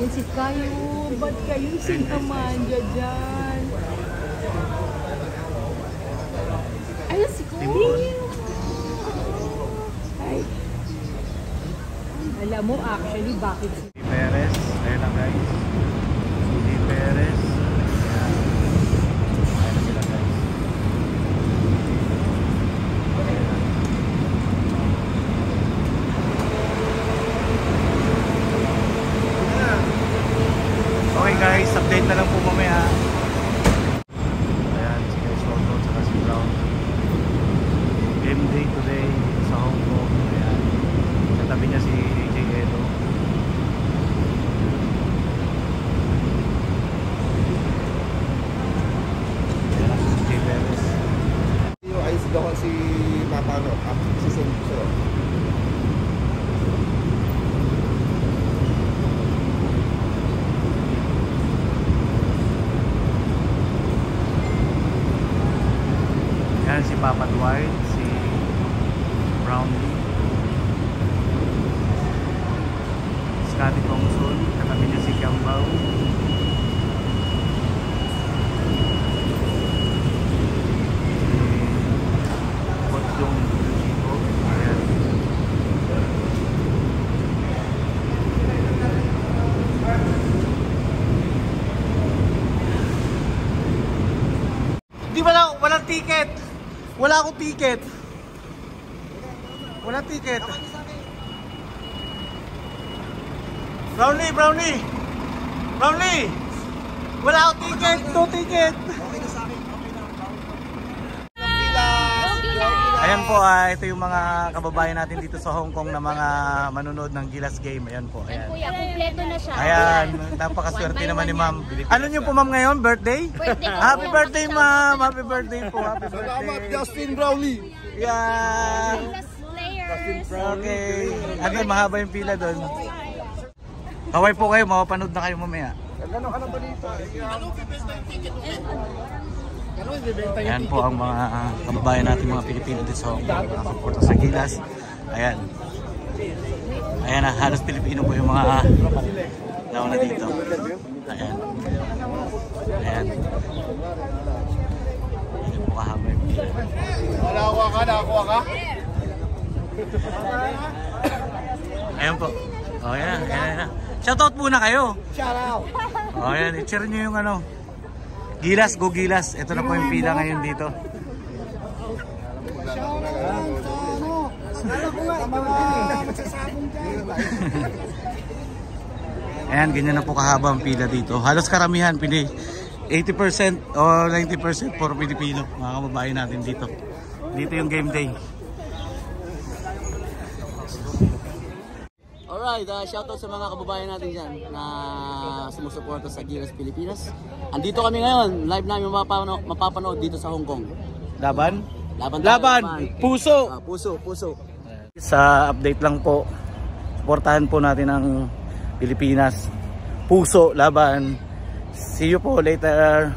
Yan si kayo. Ba't kayo sinamandya dyan? Ayun si Kuya. Ay. Alam mo, actually, bakit si Perez, ayun na guys. Suzy Perez. Ayan. Ayun na sila guys. Okay guys, update na lang po mamaya. Ayan, si Guys Roto at si Brown. Game day today sa Hong Kong. Ayan. Katabi niya si AJ Edo. Ayan si CJ Perez. Ayos daw si Papano. Si Senso. Ayan si Papa Dwight, si Brownlee, Scotty Thompson, katabi niya si Kiambao, si Kotjong Chico. Ayan. Di ba lang, walang ticket? Wala akong ticket. Wala ticket. Brownlee, Brownlee. Brownlee. Wala akong ticket. No ticket. Ayan po, ito yung mga kababayan natin dito sa Hong Kong na mga manunood ng Gilas Game. Ayan po. Ayan. Kuya, kumpleto na siya. Ayan, napakaswerte naman ni ma'am. Ano niyo po ma'am ngayon? Birthday? Birthday ko. Happy birthday ma'am! Happy birthday po! Happy Salamat, birthday! Justin Brownlee. Yeah! Players. Okay. Again, mahaba yung pila doon. Kaway po kayo, mapapanood na kayo mamaya. Ano ba dito? Ayan po ang mga kababayan natin, mga Pilipino dito sa Hong Kong, mga supporter sa Gilas. Ayan. Ayan na, halos Pilipino po yung mga nauna dito. Ayan. Ayan. Ayan po kahaba yung pila. Nakakuha ka, nakakuha ka? Ayan po. O ayan, ayan. Shoutout muna kayo. Shoutout. O ayan, i-share nyo yung ano. Gilas, go Gilas. Ito na po yung pila ngayon dito. Ayan, ganyan na po kahaba ang pila dito. Halos karamihan, 80% o 90% for Pilipino. Mga kababayan natin dito. Dito yung game day. Alright, shoutout sa mga kababayan natin dyan na sumusuporta sa Gilas Pilipinas. Andito kami ngayon, live namin mapapanood dito sa Hong Kong. Laban? Laban! Laban! Puso! Puso! Sa update lang po, supportahan po natin ang Pilipinas. Puso, laban. See you po later.